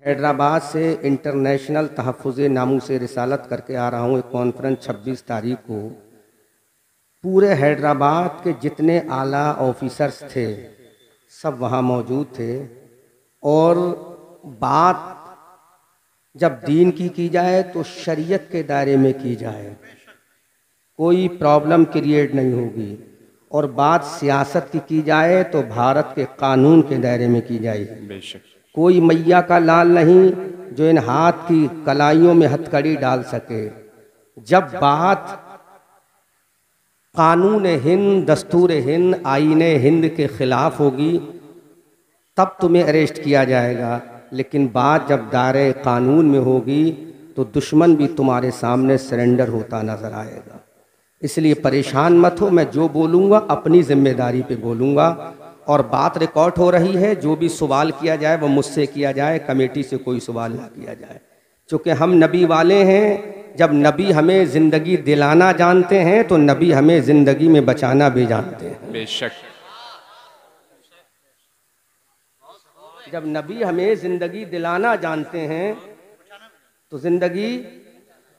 हैदराबाद से इंटरनेशनल तहफ़्फ़ुज़ नामूस रिसालत करके आ रहा हूँ। एक कॉन्फ्रेंस 26 तारीख को पूरे हैदराबाद के जितने आला ऑफिसर्स थे सब वहाँ मौजूद थे। और बात जब दीन की जाए तो शरीयत के दायरे में की जाए, कोई प्रॉब्लम क्रिएट नहीं होगी। और बात सियासत की जाए तो भारत के कानून के दायरे में की जाएगी। बेशक कोई मैया का लाल नहीं जो इन हाथ की कलाइयों में हथकड़ी डाल सके। जब बात कानून हिंद, दस्तूर हिंद, आईन हिंद के खिलाफ होगी तब तुम्हें अरेस्ट किया जाएगा। लेकिन बात जब दायरे कानून में होगी तो दुश्मन भी तुम्हारे सामने सरेंडर होता नजर आएगा। इसलिए परेशान मत हो, मैं जो बोलूँगा अपनी जिम्मेदारी पे बोलूँगा। और बात रिकॉर्ड हो रही है, जो भी सवाल किया जाए वो मुझसे किया जाए, कमेटी से कोई सवाल ना किया जाए। चूँकि हम नबी वाले हैं, जब नबी हमें ज़िंदगी दिलाना जानते हैं तो नबी हमें ज़िंदगी में बचाना भी जानते हैं। बेशक जब नबी हमें ज़िंदगी दिलाना जानते हैं तो ज़िंदगी,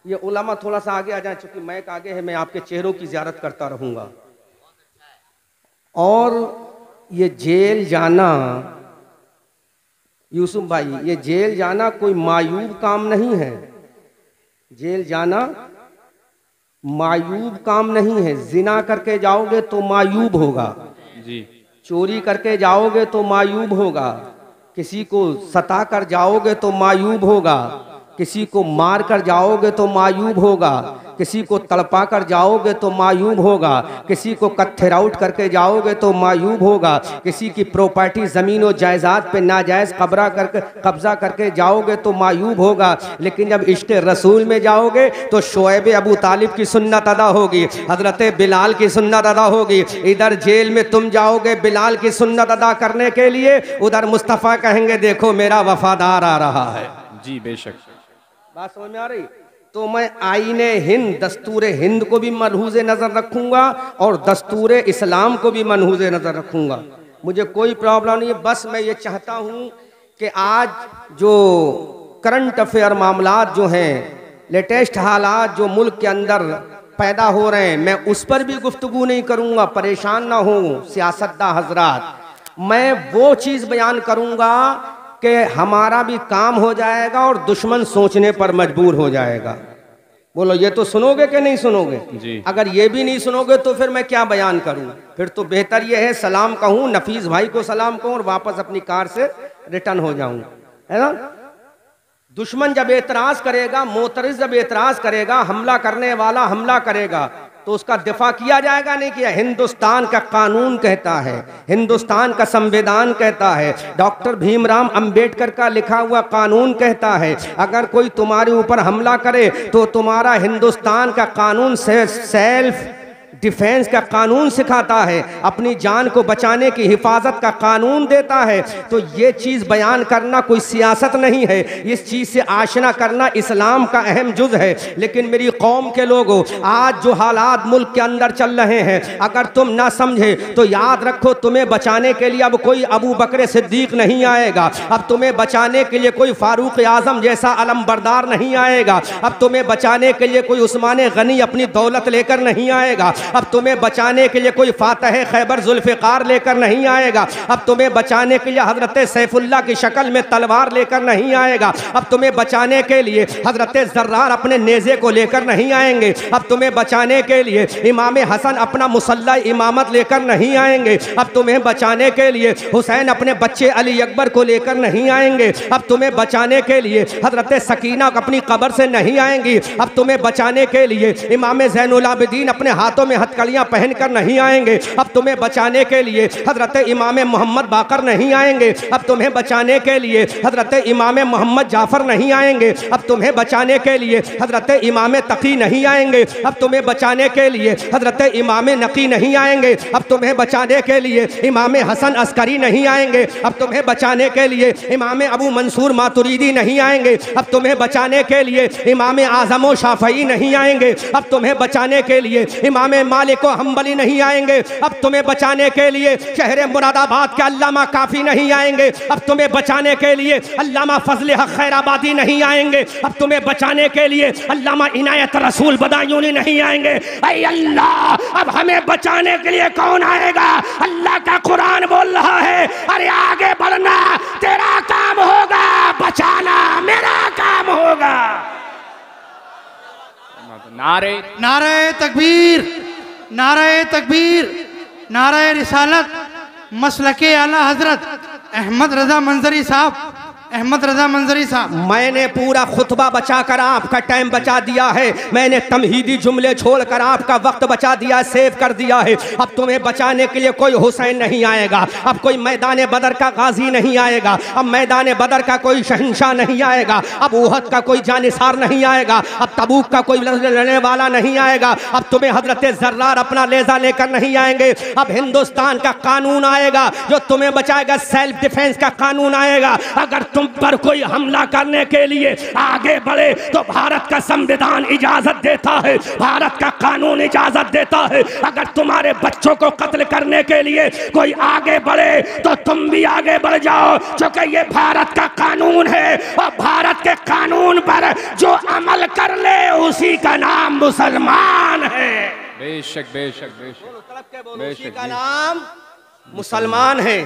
ये उलमा थोड़ा सा आगे आ जाए, चूँकि मैक आगे है, मैं आपके चेहरों की ज़ियारत करता रहूँगा। और ये जेल जाना यूसुफ भाई, ये जेल जाना कोई मायूब काम नहीं है। जेल जाना मायूब काम नहीं है। जिना करके जाओगे तो मायूब होगा जी, चोरी करके जाओगे तो मायूब होगा, किसी को सता कर जाओगे तो मायूब होगा, किसी को मार कर जाओगे तो मायूब होगा, किसी को तड़पा कर जाओगे तो मायूब होगा, किसी को कत्थर आउट करके जाओगे तो मायूब होगा, किसी की प्रॉपर्टी ज़मीन और जायदाद पे नाजायज़ कब्जा करके जाओगे तो मायूब होगा। लेकिन जब इश्क़ रसूल में जाओगे तो शोएब अबू तालिब की सुन्नत अदा होगी, हज़रत बिलाल की सुन्नत अदा होगी। इधर जेल में तुम जाओगे बिलाल की सुन्नत अदा करने के लिए, उधर मुस्तफ़ा कहेंगे देखो मेरा वफादार आ रहा है। जी बेशक, बात समझ में आ रही? तो मैं आईने हिंद, दस्तूर हिंद को भी मलहूज़े नज़र रखूँगा और दस्तूर इस्लाम को भी मलहूज़े नज़र रखूँगा। मुझे कोई प्रॉब्लम नहीं है। बस मैं ये चाहता हूँ कि आज जो करंट अफेयर मामलात जो हैं, लेटेस्ट हालात जो मुल्क के अंदर पैदा हो रहे हैं, मैं उस पर भी गुफ्तगू नहीं करूँगा। परेशान ना हो सियासतदान हजरात, मैं वो चीज़ बयान करूँगा कि हमारा भी काम हो जाएगा और दुश्मन सोचने पर मजबूर हो जाएगा। बोलो ये तो सुनोगे कि नहीं सुनोगे जी? अगर ये भी नहीं सुनोगे तो फिर मैं क्या बयान करूं? फिर तो बेहतर ये है सलाम कहूं, नफीस भाई को सलाम कहूं और वापस अपनी कार से रिटर्न हो जाऊं, है ना। दुश्मन जब एतराज करेगा, मोतरिज जब एतराज करेगा, हमला करने वाला हमला करेगा तो उसका दिफा किया जाएगा, नहीं किया। हिंदुस्तान का कानून कहता है, हिंदुस्तान का संविधान कहता है, डॉक्टर भीमराव अंबेडकर का लिखा हुआ कानून कहता है, अगर कोई तुम्हारे ऊपर हमला करे तो तुम्हारा हिंदुस्तान का कानून सेल्फ डिफेंस का कानून सिखाता है, अपनी जान को बचाने की हिफाजत का कानून देता है। तो ये चीज़ बयान करना कोई सियासत नहीं है, इस चीज़ से आशना करना इस्लाम का अहम जुज़ है। लेकिन मेरी कौम के लोगों, आज जो हालात मुल्क के अंदर चल रहे हैं, अगर तुम ना समझे तो याद रखो तुम्हें बचाने के लिए अब कोई अबू बकर सिद्दीक नहीं आएगा, अब तुम्हें बचाने के लिए कोई फारूक आजम जैसा अलमबरदार नहीं आएगा, अब तुम्हें बचाने के लिए कोई उस्मान गनी अपनी दौलत लेकर नहीं आएगा, अब तुम्हें बचाने के लिए कोई फातह खैबर जुल्फ़िकार लेकर नहीं आएगा, अब तुम्हें बचाने के लिए हजरत सैफुल्लाह की शक्ल में तलवार लेकर नहीं आएगा, अब तुम्हें बचाने के लिए हजरत ज़र्रार अपने नेज़े को लेकर नहीं आएंगे, अब तुम्हें बचाने के लिए इमाम हसन अपना मुसल्ला इमामत लेकर नहीं आएंगे, अब तुम्हें बचाने के लिए हुसैन अपने बच्चे अली अकबर को लेकर नहीं आएंगे, अब तुम्हें बचाने के लिए हजरत सकीना अपनी कब्र से नहीं आएंगी, अब तुम्हें बचाने के लिए इमाम ज़ैनुल आबिदीन अपने हाथों में हथकड़ियाँ पहनकर नहीं आएंगे, अब तुम्हें बचाने के लिए हजरत इमाम मोहम्मद बाकर नहीं आएंगे, अब तुम्हें बचाने के लिए हजरत इमाम मोहम्मद जाफ़र नहीं आएंगे, अब तुम्हें बचाने के लिए हजरत इमाम तकी नहीं आएंगे, अब तुम्हें बचाने के लिए हजरत इमाम नकी नहीं आएंगे, अब तुम्हें बचाने के लिए इमाम हसन अस्करी नहीं आएंगे, अब तुम्हें बचाने के लिए इमाम अबू मंसूर मातुरीदी नहीं आएंगे, अब तुम्हें बचाने के लिए इमाम आज़म शाफ़ई नहीं आएंगे, अब तुम्हें बचाने के लिए इमाम मालिक व हम्बली नहीं आएंगे, अब तुम्हें बचाने के लिए शहर मुरादाबाद के अल्लामा काफी नहीं आएंगे, अब तुम्हें बचाने के लिए अल्लामा फजल हक खैराबादी नहीं आएंगे, अब तुम्हें बचाने के लिए अल्लामा इनायत रसूल बदायूनी नहीं आएंगे। ऐ अल्लाह, अब हमें बचाने के लिए कौन आएगा? अल्लाह का कुरान बोल रहा है, अरे आगे बढ़ना तेरा काम होगा, बचाना मेरा काम होगा। नारे नारे तकबीर, नारे तकबीर, नारे रिसालत, मसलके आला हजरत अहमद रजा मंजरी साहब, अहमद रजा मंजरी साहब। मैंने पूरा खुतबा बचाकर आपका टाइम बचा दिया है, मैंने तमहीदी जुमले छोड़कर आपका वक्त बचा दिया, सेव कर दिया है। अब तुम्हें बचाने के लिए कोई हुसैन नहीं आएगा, अब कोई मैदान बदर का गाजी नहीं आएगा, अब मैदान बदर का कोई शहंशाह नहीं आएगा, अब उहद का कोई जानिसार नहीं आएगा, अब तबूक का कोई लड़ने वाला नहीं आएगा, अब तुम्हें हजरत जर्रार अपना लेजा लेकर नहीं आएंगे। अब हिंदुस्तान का कानून आएगा जो तुम्हें बचाएगा, सेल्फ डिफेंस का कानून आएगा। अगर तुम पर कोई हमला करने के लिए आगे बढ़े तो भारत का संविधान इजाजत देता है, भारत का कानून इजाजत देता है। अगर तुम्हारे बच्चों को कत्ल करने के लिए कोई आगे बढ़े तो तुम भी आगे बढ़ जाओ, क्योंकि ये भारत का कानून है और भारत के कानून पर जो अमल कर ले उसी का नाम मुसलमान है। बेशक बेशक बेशक उसी का नाम मुसलमान है।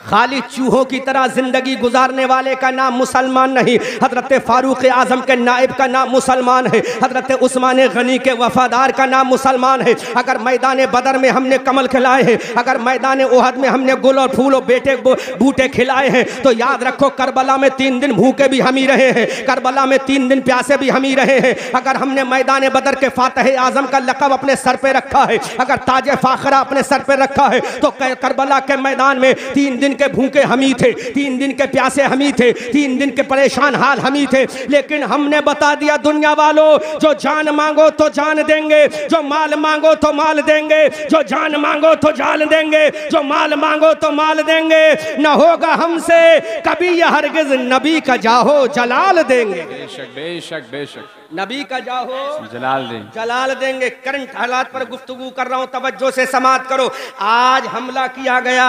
खाली चूहों की तरह जिंदगी गुजारने वाले का नाम मुसलमान नहीं, हजरत फारूक आजम के नाइब का नाम मुसलमान है, हजरत उस्मान गनी के वफादार का नाम मुसलमान है। अगर मैदान बदर में हमने कमल खिलाए हैं, अगर मैदान ओहद में हमने गुल और फूल और बेटे बूटे खिलाए हैं, तो याद रखो करबला में 3 दिन भूखे भी हम ही रहे हैं, करबला में 3 दिन प्यासे भी हम ही रहे हैं। अगर हमने मैदान बदर के फातह आजम का लक़ब अपने सर पे रखा है, अगर ताज फाखरा अपने सर पे रखा है, तो करबला के मैदान में 3 दिन के भूखे हम ही थे, 3 दिन के प्यासे हम ही थे, 3 दिन के परेशान हाल हम ही थे। लेकिन हमने बता दिया दुनिया वालों, जो जान मांगो तो जान देंगे, जो माल मांगो तो माल देंगे, जो जान मांगो तो जान देंगे, जो माल मांगो तो माल देंगे। न होगा हमसे कभी यह हरगिज नबी का जाहो जलाल देंगे। बेशक बेशक बेशक नबी का जाहो जलाल देंगे। करंट हालात पर गुफ्तगू कर रहा हूं, तवज्जो से समात करो। आज हमला किया गया,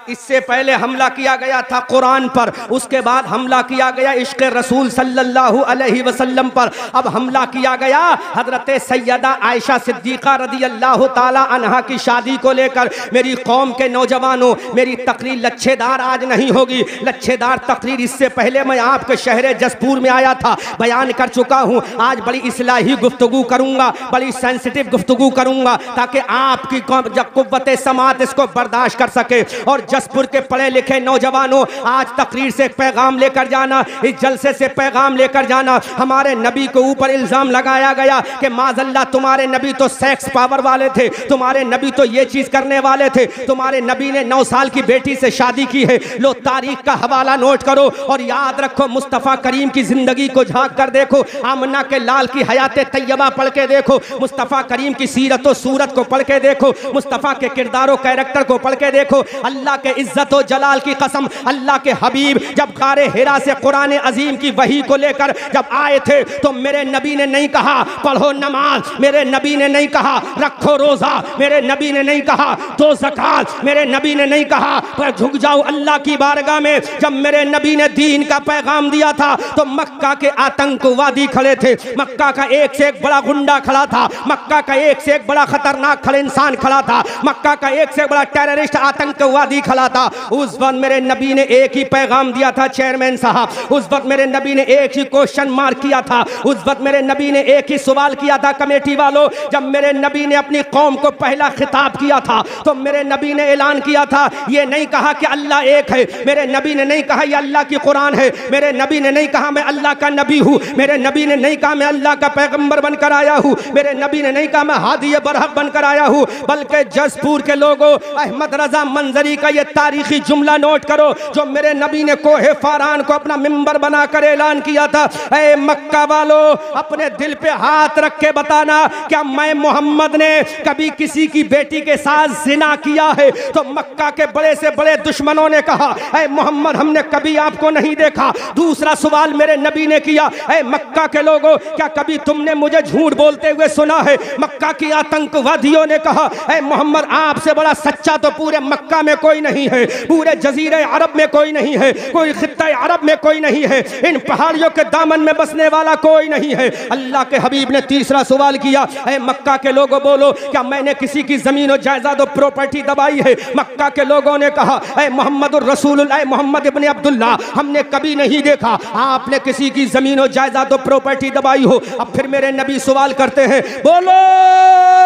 इससे पहले हमला किया गया था कुरान पर, उसके बाद हमला किया गया इश्क़ रसूल सल्लल्लाहु अलैहि वसल्लम पर, अब हमला किया गया हजरत सैयदा आयशा सिद्दीक़ा रज़ियल्लाहु ताला अन्हा की शादी को लेकर। मेरी कौम के नौजवानों, मेरी तकरीर लच्छेदार आज नहीं होगी, लच्छेदार तकरीर इससे पहले मैं आपके शहर जसपुर में आया था, बयान कर चुका हूँ। आज बड़ी इस्लाही गुफ्तगू करूंगा, बड़ी सेंसिटिव गुफ्तगू करूंगा, ताकि आपकी कुव्वत समात इसको बर्दाश्त कर सके। और जसपुर के पढ़े लिखे नौजवानों, आज तकरीर से पैगाम लेकर जाना, इस जलसे से पैगाम लेकर जाना। हमारे नबी के ऊपर इल्जाम लगाया गया कि माज़अल्लाह तुम्हारे नबी तो सेक्स पावर वाले थे, तुम्हारे नबी तो ये चीज करने वाले थे, तुम्हारे नबी ने 9 साल की बेटी से शादी की है। लो तारीख का हवाला नोट करो और याद रखो, मुस्तफ़ा करीम की जिंदगी को झांक कर देखो, आमना के लाल की हयात तैयबा पढ़ के देखो, मुस्तफ़ा करीम की सीरत और सूरत को पढ़ के देखो, मुस्तफ़ा के किरदारों कैरेक्टर को पढ़ के देखो। अल्लाह के इज्जत और जलाल की कसम, अल्लाह के हबीब जब गारे हिरा से कुरान अजीम की वही को लेकर जब आए थे, तो मेरे नबी ने नहीं कहा पढ़ो नमाज, मेरे नबी ने नहीं कहा रखो रोजा, मेरे नबी ने नहीं कहा दो ज़कात, मेरे नबी ने नहीं कहा पर झुक जाओ अल्लाह की बारगाह में। जब मेरे नबी ने दीन का पैगाम दिया था तो मक्का के आतंकवादी खड़े थे, मक्का का एक से एक बड़ा गुंडा खड़ा था, मक्का का एक से एक बड़ा खतरनाक खड़े इंसान खड़ा था, मक्का का एक से बड़ा टेररिस्ट आतंकवादी खड़ा था। उस वक्त मेरे नबी ने एक ही पैगाम दिया था चेयरमैन साहब, उस वक्त मेरे नबी ने एक ही क्वेश्चन मार्क किया था, उस वक्त मेरे नबी ने एक ही सवाल किया था कमेटी वालों। जब मेरे नबी ने अपनी कौम को पहला खिताब किया था तो मेरे नबी ने ऐलान किया था, ये नहीं कहा कि अल्लाह एक है, मेरे नबी ने नहीं कहा ये अल्लाह की कुरान है, मेरे नबी ने नहीं कहा मैं अल्लाह का नबी हूँ, मेरे नबी ने नहीं कहा मैं अल्लाह का पैगंबर बनकर आया हूँ, मेरे नबी ने नहीं कहा मैं हादी बरहक बनकर आया हूँ। बल्कि जसपुर के लोगों, अहमद रजा मंजरी का ये तारीखी जुमला नोट करो, जो मेरे नबी ने कोहे फारान को अपना मिंबर बनाकर ऐलान किया था, ऐ मक्का वालों अपने दिल पे हाथ रख के बताना, क्या मैं मोहम्मद ने कभी किसी की बेटी के साथ जिना किया है? तो मक्का के बड़े से बड़े दुश्मनों ने कहा, ऐ मोहम्मद हमने कभी आपको नहीं देखा। दूसरा सवाल मेरे नबी ने किया, ऐ मक्का के लोगों क्या कभी तुमने मुझे झूठ बोलते हुए सुना है? मक्का की आतंकवादियों ने कहा, ऐ मोहम्मद आपसे बड़ा सच्चा तो पूरे मक्का में कोई नहीं है, पूरे जजीरे अरब में कोई नहीं है, कोई खित्ता अरब में कोई नहीं है, इन पहाड़ियों के दामन में बसने वाला कोई नहीं है। अल्लाह के हबीब ने तीसरा सवाल किया, ऐ मक्का के लोगों बोलो, क्या मैंने किसी की जमीन और जायदाद और प्रॉपर्टी दबाई है? मक्का के लोगों ने कहा, ऐ मोहम्मद रसूलुल्लाह, मोहम्मद इब्ने अब्दुल्ला, हमने कभी नहीं देखा आपने किसी की जमीन और जायदाद और प्रॉपर्टी दबाई हो। अब फिर मेरे नबी सवाल करते हैं, बोलो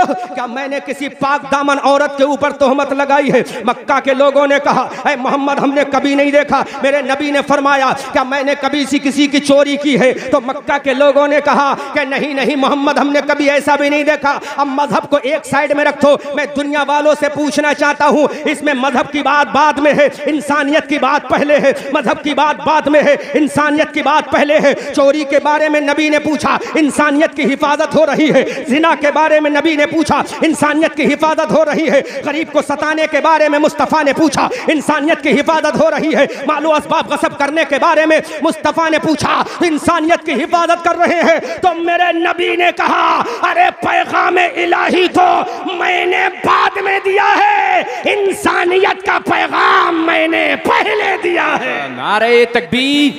क्या मैंने किसी पाक दामन औरत के ऊपर तोहमत लगाई है? मक्का के लोगों ने कहा, ऐ मोहम्मद हमने कभी नहीं देखा। मेरे नबी ने फरमाया, क्या मैंने कभी किसी की चोरी की है? तो मक्का के लोगों ने कहा कि नहीं नहीं मोहम्मद हमने कभी ऐसा भी नहीं देखा। अब मजहब को एक साइड में रखो, मैं दुनिया वालों से पूछना चाहता हूं, इसमें मजहब की बात बाद में है, इंसानियत की बात पहले है। मजहब की बात बाद में है, इंसानियत की बात पहले है। चोरी के बारे में नबी ने पूछा, इंसानियत की हिफाजत हो रही है। जिना के बारे में नबी ने पूछा, इंसानियत की हिफाजत हो रही है। गरीब को सताने के बारे में मुस्तफ़ा ने पूछा, इंसानियत की हिफाजत हो रही है। मालो असबाब गसब करने के बारे में मुस्तफ़ा ने पूछा, इंसानियत की हिफाजत कर रहे हैं। तो मेरे नबी ने कहा, अरे पैगाम इलाही तो मैंने बाद में दिया है, इंसानियत का पैगाम मैंने पहले दिया है। नारे तकबीर,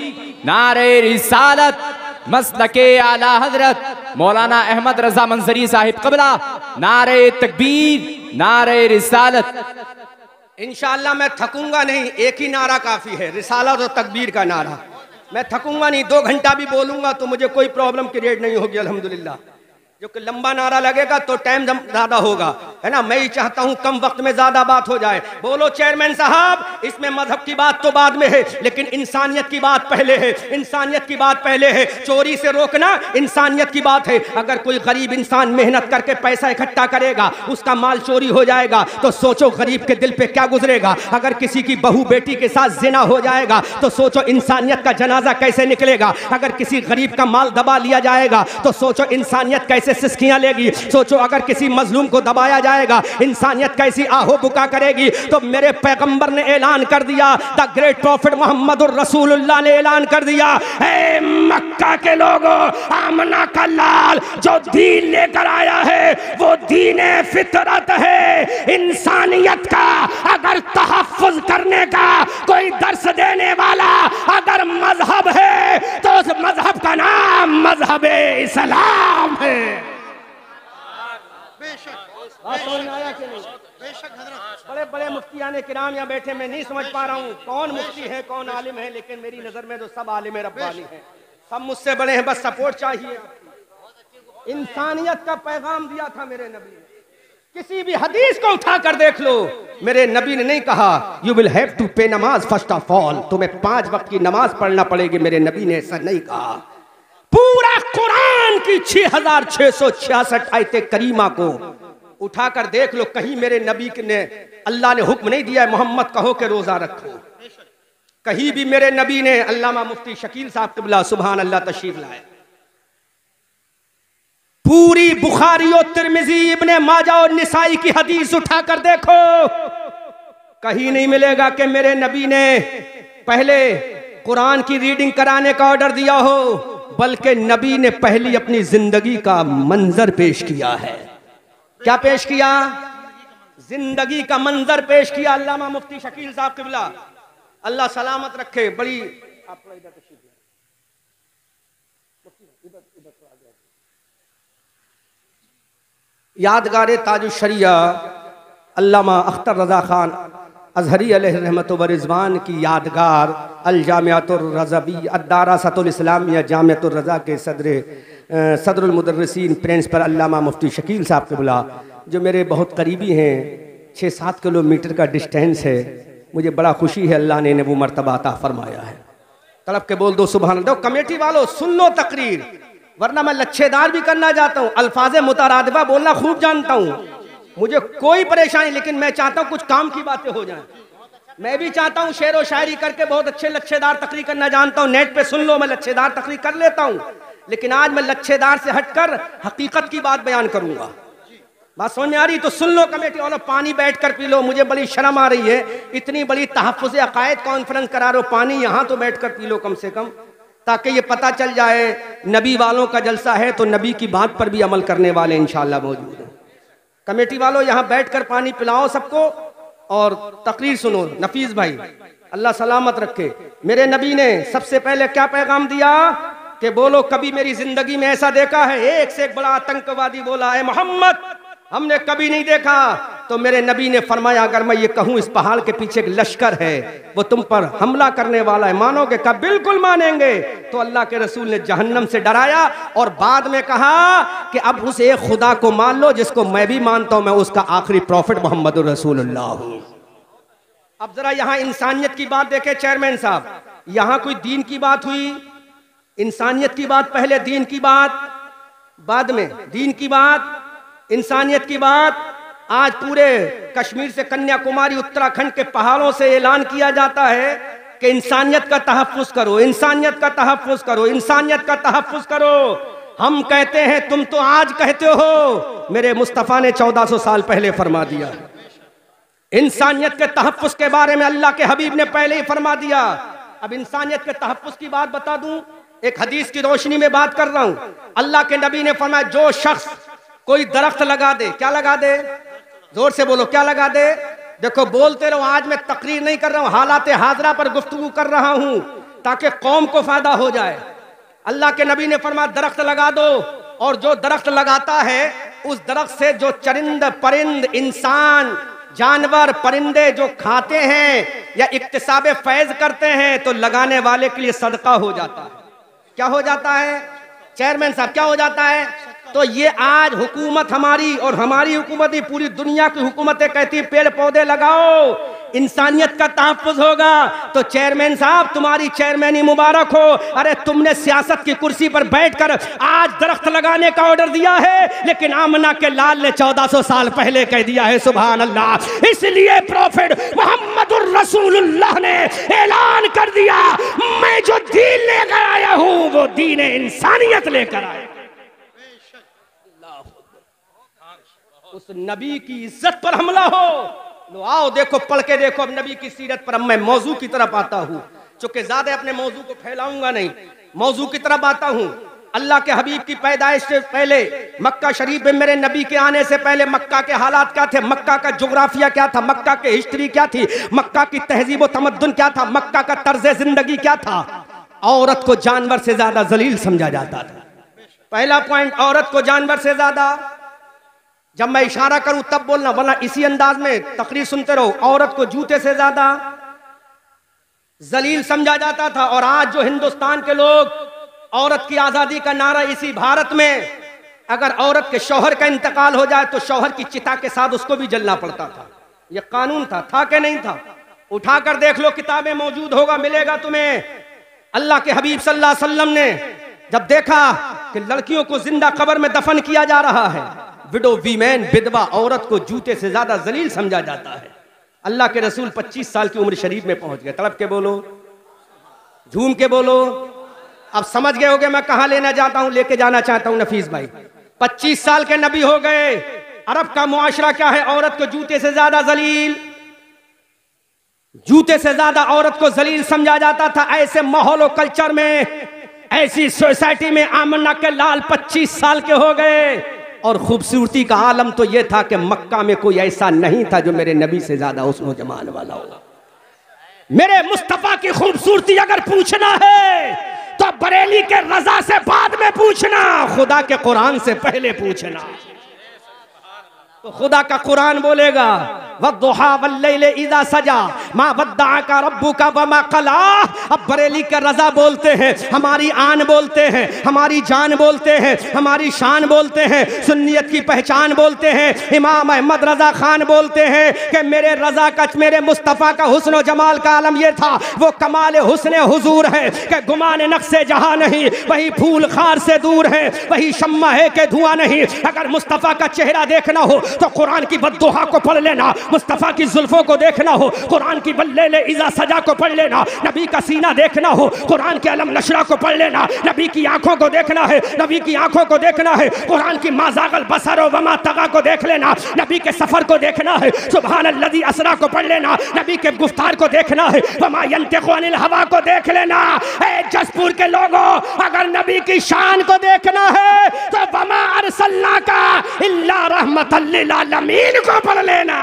नारे रिसालत, मसलके आला हजरत मौलाना अहमद रजा मंजरी साहिब क़िबला। नारे तकबीर, नारे रिसालत। इंशाअल्लाह मैं थकूंगा नहीं, एक ही नारा काफी है, रिसालत और तकबीर का नारा। मैं थकूंगा नहीं, 2 घंटा भी बोलूंगा तो मुझे कोई प्रॉब्लम क्रिएट नहीं होगी अल्हम्दुलिल्लाह। जो कि लंबा नारा लगेगा तो टाइम ज्यादा होगा, है ना। मैं ही चाहता हूं कम वक्त में ज्यादा बात हो जाए। बोलो चेयरमैन साहब, इसमें मजहब की बात तो बाद में है, लेकिन इंसानियत की बात पहले है। इंसानियत की बात पहले है। चोरी से रोकना इंसानियत की बात है। अगर कोई गरीब इंसान मेहनत करके पैसा इकट्ठा करेगा, उसका माल चोरी हो जाएगा, तो सोचो गरीब के दिल पे क्या गुजरेगा। अगर किसी की बहू बेटी के साथ जिना हो जाएगा, तो सोचो इंसानियत का जनाजा कैसे निकलेगा। अगर किसी गरीब का माल दबा लिया जाएगा, तो सोचो इंसानियत कैसे सिस्कियां लेगी। सोचो अगर किसी मजलूम को दबाया जाएगा, इंसानियत कैसी आहो बुका करेगी। तो मेरे पैगंबर ने ऐलान कर दिया, द ग्रेट प्रॉफिट मोहम्मद रसूलुल्लाह ने ऐलान कर दिया, ऐ मक्का के लोगों, आमना का लाल जो दीन लेकर आया है वो दीन फितरत है, इंसानियत का। अगर तहफ्फुज करने का कोई दर्स देने वाला अगर मजहब है, तो उस मजहब का नाम मजहब इस्लाम है। बड़े बड़े मुफ्तियाने किराम यहाँ बैठे, मैं नहीं समझ पा रहा हूँ कौन मुफ्ती है कौन आलिम है, लेकिन मेरी नजर में तो सब आलिम रब्बानी है, सब मुझसे बड़े हैं, बस सपोर्ट चाहिए। इंसानियत का पैगाम दिया था मेरे नबी ने। किसी भी हदीस को उठा कर देख लो, मेरे नबी ने नहीं कहा यू विल हैव टू पे नमाज फर्स्ट ऑफ ऑल, तुम्हें 5 वक्त की नमाज पढ़ना पड़ेगी। मेरे नबी ने ऐसा नहीं कहा। पूरा कुरान की 6666 आयते करीमा को उठाकर देख लो, कहीं मेरे नबी ने अल्लाह ने हुक्म नहीं दिया है मोहम्मद कहो कि रोजा रखो। कहीं भी मेरे नबी ने, अल्लामा मुफ्ती शकील साहब क़िबला सुभान अल्लाह तशरीफ लाए, पूरी बुखारी और तिरमिजी इब्ने माजा और निसाई की हदीस उठाकर देखो, कहीं नहीं मिलेगा कि मेरे नबी ने पहले कुरान की रीडिंग कराने का ऑर्डर दिया हो, बल्कि नबी ने पहली अपनी जिंदगी का मंजर पेश किया है। क्या पेश किया? जिंदगी का मंजर पेश किया। अल्लामा मुफ्ती शकील साहब क़िबला अल्लाह सलामत रखे। बड़ी यादगार ताजुश शरिया अल्लामा अख्तर रजा खान अजहरी अलैहि रहमत व रिज़वान की यादगार अल जामियातुर रज़वी अद्दारासतुल इस्लामिया जामियातुर रज़ा के सदरुल मुदर्रिसीन प्रिंसिपल अल्लामा मुफ्ती शकील साहब क़िबला, जो मेरे बहुत करीबी हैं, 6-7 किलोमीटर का डिस्टेंस है। मुझे बड़ा खुशी है अल्लाह ने वो मर्तबा अता फरमाया है। तड़प के बोल दो सुभान अल्लाह। कमेटी वालों सुन लो तकरीर, वरना मैं लच्छेदार भी करना चाहता हूँ, अल्फाज़े मुतरादिफा बोलना खूब जानता हूँ, मुझे कोई परेशानी, लेकिन मैं चाहता हूँ कुछ काम की बातें हो जाएं। मैं भी चाहता हूँ शेर व शायरी करके बहुत अच्छे लच्छेदार तकरीर करना जानता हूँ। नेट पे सुन लो, मैं लच्छेदार तकरीर कर लेता हूँ, लेकिन आज मैं लच्छेदार से हटकर हकीकत की बात बयान करूंगा। बात समझ में आ रही? तो सुन लो कमेटी वालों, पानी बैठ कर पी लो। मुझे बड़ी शर्म आ रही है, इतनी बड़ी तहफ़्फ़ुज़ अक़ायद कॉन्फ्रेंस करा रहे हो, पानी यहाँ तो बैठ कर पी लो कम से कम। ताकि ये पता चल जाए नबी वालों का जलसा है तो नबी की बात पर भी अमल करने वाले इंशाअल्लाह मौजूद हैं। कमेटी वालों यहाँ बैठकर पानी पिलाओ सबको और तकरीर सुनो। नफीस भाई अल्लाह सलामत रखे। मेरे नबी ने सबसे पहले क्या पैगाम दिया कि बोलो कभी मेरी जिंदगी में ऐसा देखा है? एक से एक बड़ा आतंकवादी बोला है मोहम्मद हमने कभी नहीं देखा। तो मेरे नबी ने फरमाया अगर मैं ये कहूं इस पहाड़ के पीछे एक लश्कर है वो तुम पर हमला करने वाला है, मानोगे? कहा बिल्कुल मानेंगे। तो अल्लाह के रसूल ने जहन्नम से डराया और बाद में कहा कि अब उस एक खुदा को मान लो जिसको मैं भी मानता हूं, मैं उसका आखिरी प्रॉफिट मोहम्मद रसूलुल्लाह हूं। अब जरा यहां इंसानियत की बात देखे चेयरमैन साहब, यहां कोई दीन की बात हुई? इंसानियत की बात पहले, दीन की बात बाद में। दीन की बात, इंसानियत की बात। आज पूरे कश्मीर से कन्याकुमारी उत्तराखंड के पहाड़ों से ऐलान किया जाता है कि इंसानियत का तहफ्फुज़ करो, इंसानियत का तहफ्फुज़ करो, इंसानियत का तहफ्फुज़ करो। हम कहते हैं तुम तो आज कहते हो, मेरे मुस्तफ़ा ने 1400 साल पहले फरमा दिया। इंसानियत के तहफ्फुज़ के बारे में अल्लाह के हबीब ने पहले ही फरमा दिया। अब इंसानियत के तहफ्फुज़ की बात बता दूं, एक हदीस की रोशनी में बात कर रहा हूं। अल्लाह के नबी ने फरमाया जो शख्स कोई दरख्त लगा दे, क्या लगा दे? जोर से बोलो, क्या लगा दे? देखो बोलते रहो, आज मैं तकरीर नहीं कर रहा हूं, हालात हाजरा पर गुफ्तगू कर रहा हूं ताकि कौम को फायदा हो जाए। अल्लाह के नबी ने फरमाया दरख्त लगा दो, और जो दरख्त लगाता है उस दरख्त से जो चरिंद परिंद इंसान जानवर परिंदे जो खाते हैं या इक्तिसाबे फैज करते हैं तो लगाने वाले के लिए सदका हो जाता है। क्या हो जाता है चेयरमैन साहब, क्या हो जाता है? तो ये आज हुकूमत हमारी और हमारी हुकूमत ही पूरी दुनिया की हुकूमतें कहती पेड़ पौधे लगाओ, इंसानियत का तहफ्फुज़ होगा। तो चेयरमैन साहब तुम्हारी चेयरमैनी मुबारक हो। अरे तुमने सियासत की कुर्सी पर बैठकर आज दरख्त लगाने का ऑर्डर दिया है, लेकिन आमना के लाल ने 1400 साल पहले कह दिया है। सुभान अल्लाह। इसलिए प्रॉफिट मोहम्मदुर रसूलुल्लाह ने ऐलान कर दिया मैं जो दीन लेकर आया हूं वो दीन इंसानियत लेकर आया। उस नबी की इज्जत पर हमला हो। लो आओ देखो, पढ़ के देखो अब नबी की सीरत पर। अब मैं मौजू की तरफ आता हूँ, चूंकि ज्यादा अपने मौजू को फैलाऊंगा नहीं, मौजू की तरफ आता हूँ। अल्लाह के हबीब की पैदाइश से पहले मक्का शरीफ में मेरे नबी के आने से पहले मक्का के हालात क्या थे, मक्का का जोग्राफिया क्या था, मक्का की हिस्ट्री क्या थी, मक्का की तहजीब व तमद्दुन क्या था, मक्का का तर्ज जिंदगी क्या था। औरत को जानवर से ज्यादा जलील समझा जाता था। पहला पॉइंट, औरत को जानवर से ज्यादा। जब मैं इशारा करूं तब बोलना, वरना इसी अंदाज में तकरीर सुनते रहो। औरत को जूते से ज्यादा जलील समझा जाता था। और आज जो हिंदुस्तान के लोग औरत की आजादी का नारा, इसी भारत में अगर औरत के शौहर का इंतकाल हो जाए तो शौहर की चिता के साथ उसको भी जलना पड़ता था। यह कानून था कि नहीं था? उठाकर देख लो, किताबें मौजूद होगा, मिलेगा तुम्हें। अल्लाह के हबीब सल्लल्लाहु अलैहि वसल्लम ने जब देखा कि लड़कियों को जिंदा कब्र में दफन किया जा रहा है, विडो वीमेन विधवा औरत को जूते से ज्यादा जलील समझा जाता है। अल्लाह के रसूल 25 साल की उम्र शरीफ में पहुंच गए। तड़प के बोलो, झूम के बोलो। अब समझ गए होगे मैं कहां लेना चाहता हूं, लेके जाना चाहता हूं नफीस भाई। 25 साल के नबी हो गए। अरब का मुआशरा क्या है? औरत को जूते से ज्यादा जलील, जूते से ज्यादा औरत को जलील समझा जाता था। ऐसे माहौल और कल्चर में, ऐसी सोसाइटी में आमना के लाल 25 साल के हो गए। और खूबसूरती का आलम तो यह था कि मक्का में कोई ऐसा नहीं था जो मेरे नबी से ज्यादा हुस्न जमाल वाला हो। मेरे मुस्तफा की खूबसूरती अगर पूछना है तो बरेली के रजा से बाद में पूछना, खुदा के कुरान से पहले पूछना। तो खुदा का कुरान बोलेगा वद्दुहा वल्लैल इज़ा सजा मा वद्दअका रब्बुका वमा क़ला। अब बरेली के रजा बोलते हैं, हमारी आन बोलते हैं, हमारी जान बोलते हैं, हमारी शान बोलते हैं, सुन्नियत की पहचान बोलते हैं। इमाम अहमद रजा खान बोलते हैं कि मेरे रजा का, मेरे मुस्तफ़ा का हुस्न व जमाल का आलम यह था, वो कमाल हुस्न हुजूर है कि गुमान नक्शे जहां नहीं, वही फूल खार से दूर है, वही शम्मा है कि धुआं नहीं। अगर मुस्तफ़ा का चेहरा देखना हो तो कुरान की बद्दुहा को पढ़ लेना, मुस्तफ़ा की जुल्फों को देखना हो, कुरान की बल्ले इज़ा सजा को पढ़ लेना। नबी का सीना देखना हो, कुरान के अलम नशरा को पढ़ लेना। नबी की आंखों को देखना है, नबी की आंखों को देखना है। कुरान की माज़ागल बसर व मा तगा को देख लेना। नबी के सफर को देखना है, सुभान अल्लज़ी असरा को पढ़ लेना। नबी के गुफ्तार को देखना है, वमा यंतिक़ु अनिल हवा को देख लेना। ए जसपुर के लोगों, अगर नबी की शान को देखना है तो वमा अरसलनाका इल्ला रहमतल लिल आलमीन को पढ़ लेना।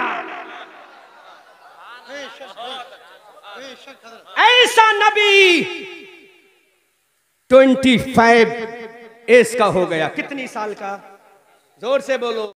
ऐसा नबी 25 एज का हो गया। कितनी साल का? जोर से बोलो।